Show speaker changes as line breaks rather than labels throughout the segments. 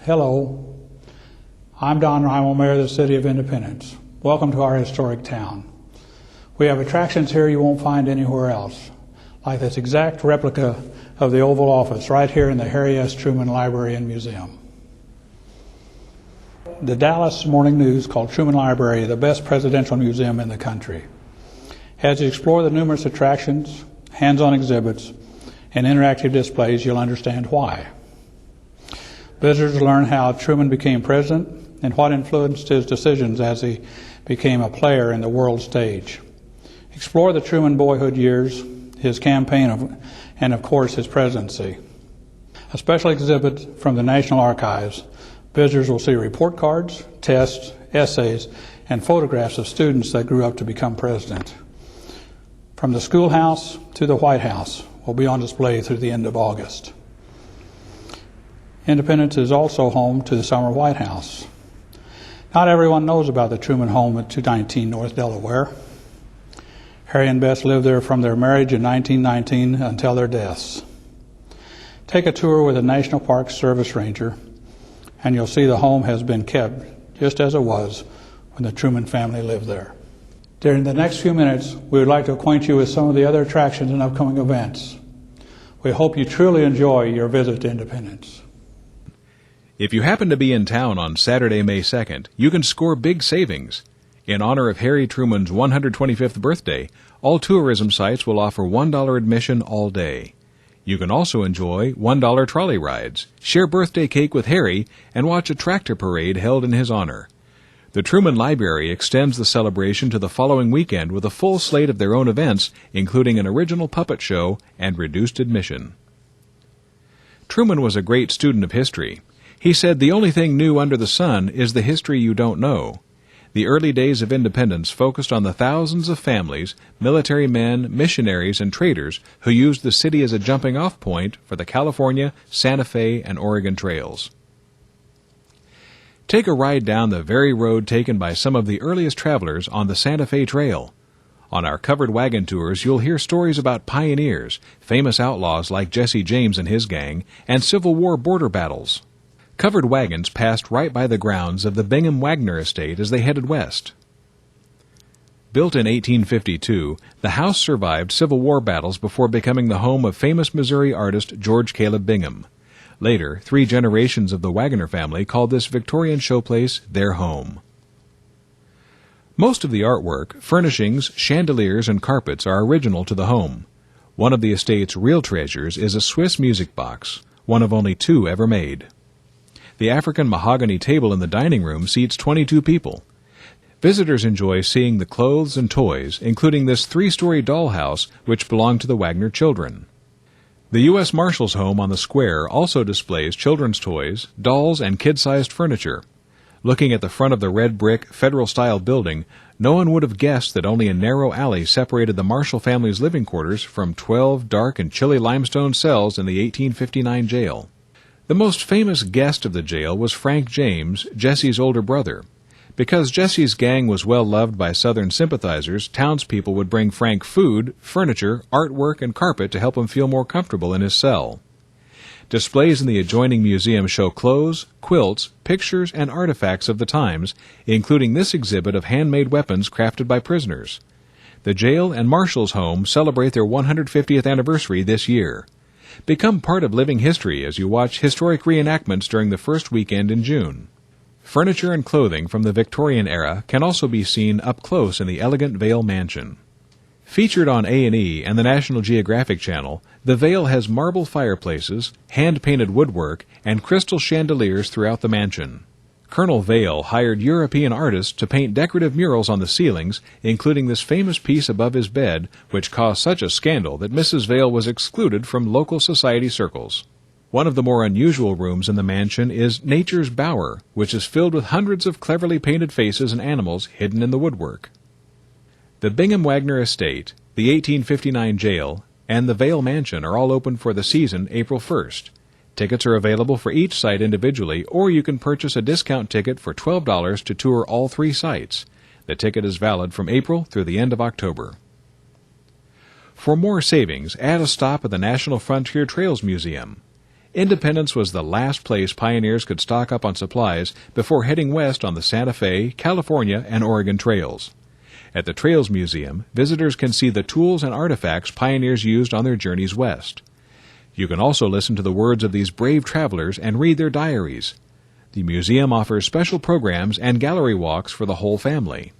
Hello, I'm Don Reimal, Mayor of the City of Independence. Welcome to our historic town. We have attractions here you won't find anywhere else, like this exact replica of the Oval Office right here in the Harry S. Truman Library and Museum. The Dallas Morning News called Truman Library the best presidential museum in the country. As you explore the numerous attractions, hands-on exhibits, and interactive displays, you'll understand why. Visitors learn how Truman became president and what influenced his decisions as he became a player in the world stage. Explore the Truman boyhood years, his campaign, and of course his presidency. A special exhibit from the National Archives. Visitors will see report cards, tests, essays, and photographs of students that grew up to become president. From the schoolhouse to the White House will be on display through the end of August. Independence is also home to the Summer White House. Not everyone knows about the Truman home at 219 North Delaware. Harry and Bess lived there from their marriage in 1919 until their deaths. Take a tour with a National Park Service ranger, and you'll see the home has been kept just as it was when the Truman family lived there. During the next few minutes, we would like to acquaint you with some of the other attractions and upcoming events. We hope you truly enjoy your visit to Independence.
If you happen to be in town on Saturday, May 2nd, you can score big savings. In honor of Harry Truman's 125th birthday, all tourism sites will offer $1 admission all day. You can also enjoy $1 trolley rides, share birthday cake with Harry, and watch a tractor parade held in his honor. The Truman Library extends the celebration to the following weekend with a full slate of their own events, including an original puppet show and reduced admission. Truman was a great student of history. He said, "The only thing new under the sun is the history you don't know." The early days of independence focused on the thousands of families, military men, missionaries, and traders who used the city as a jumping-off point for the California, Santa Fe, and Oregon trails. Take a ride down the very road taken by some of the earliest travelers on the Santa Fe Trail. On our covered wagon tours, you'll hear stories about pioneers, famous outlaws like Jesse James and his gang, and Civil War border battles. Covered wagons passed right by the grounds of the Bingham Waggoner estate as they headed west. Built in 1852, the house survived Civil War battles before becoming the home of famous Missouri artist George Caleb Bingham. Later, 3 generations of the Waggoner family called this Victorian showplace their home. Most of the artwork, furnishings, chandeliers, and carpets are original to the home. One of the estate's real treasures is a Swiss music box, one of only 2 ever made. The African mahogany table in the dining room seats 22 people. Visitors enjoy seeing the clothes and toys, including this 3-story dollhouse which belonged to the Waggoner children. The U.S. Marshal's home on the square also displays children's toys, dolls, and kid-sized furniture. Looking at the front of the red brick, federal-style building, no one would have guessed that only a narrow alley separated the Marshall family's living quarters from 12 dark and chilly limestone cells in the 1859 jail. The most famous guest of the jail was Frank James, Jesse's older brother. Because Jesse's gang was well loved by Southern sympathizers, townspeople would bring Frank food, furniture, artwork, and carpet to help him feel more comfortable in his cell. Displays in the adjoining museum show clothes, quilts, pictures, and artifacts of the times, including this exhibit of handmade weapons crafted by prisoners. The jail and Marshall's home celebrate their 150th anniversary this year. Become part of living history as you watch historic reenactments during the first weekend in June. Furniture and clothing from the Victorian era can also be seen up close in the elegant Vail Mansion. Featured on A&E and the National Geographic Channel, the Vail has marble fireplaces, hand-painted woodwork, and crystal chandeliers throughout the mansion. Colonel Vail hired European artists to paint decorative murals on the ceilings, including this famous piece above his bed, which caused such a scandal that Mrs. Vail was excluded from local society circles. One of the more unusual rooms in the mansion is Nature's Bower, which is filled with hundreds of cleverly painted faces and animals hidden in the woodwork. The Bingham Waggoner Estate, the 1859 jail, and the Vail Mansion are all open for the season April 1st. Tickets are available for each site individually, or you can purchase a discount ticket for $12 to tour all 3 sites. The ticket is valid from April through the end of October. For more savings, add a stop at the National Frontier Trails Museum. Independence was the last place pioneers could stock up on supplies before heading west on the Santa Fe, California, and Oregon trails. At the Trails Museum, visitors can see the tools and artifacts pioneers used on their journeys west. You can also listen to the words of these brave travelers and read their diaries. The museum offers special programs and gallery walks for the whole family.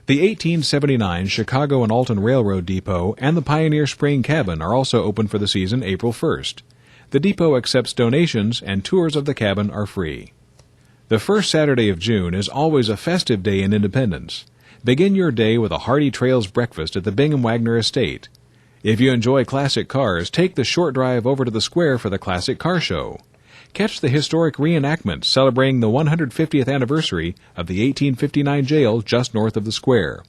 The 1879 Chicago and Alton Railroad Depot and the Pioneer Spring Cabin are also open for the season April 1st. The depot accepts donations and tours of the cabin are free. The first Saturday of June is always a festive day in Independence. Begin your day with a hearty trails breakfast at the Bingham Waggoner estate. If you enjoy classic cars, take the short drive over to the square for the Classic Car Show. Catch the historic reenactment celebrating the 150th anniversary of the 1859 jail just north of the square.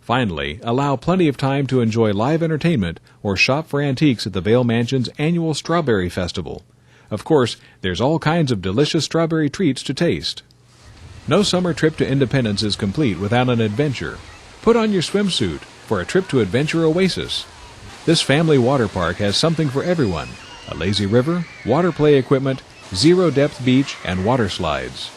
Finally, allow plenty of time to enjoy live entertainment or shop for antiques at the Vail Mansion's annual Strawberry Festival. Of course, there's all kinds of delicious strawberry treats to taste. No summer trip to Independence is complete without an adventure. Put on your swimsuit for a trip to Adventure Oasis. This family water park has something for everyone: a lazy river, water play equipment, zero-depth beach, and water slides.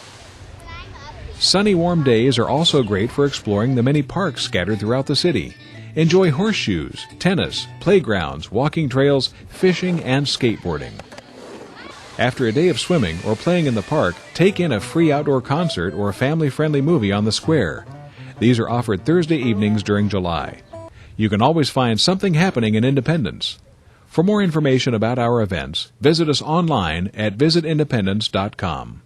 Sunny, warm days are also great for exploring the many parks scattered throughout the city. Enjoy horseshoes, tennis, playgrounds, walking trails, fishing, and skateboarding. After a day of swimming or playing in the park, take in a free outdoor concert or a family-friendly movie on the square. These are offered Thursday evenings during July. You can always find something happening in Independence. For more information about our events, visit us online at visitindependence.com.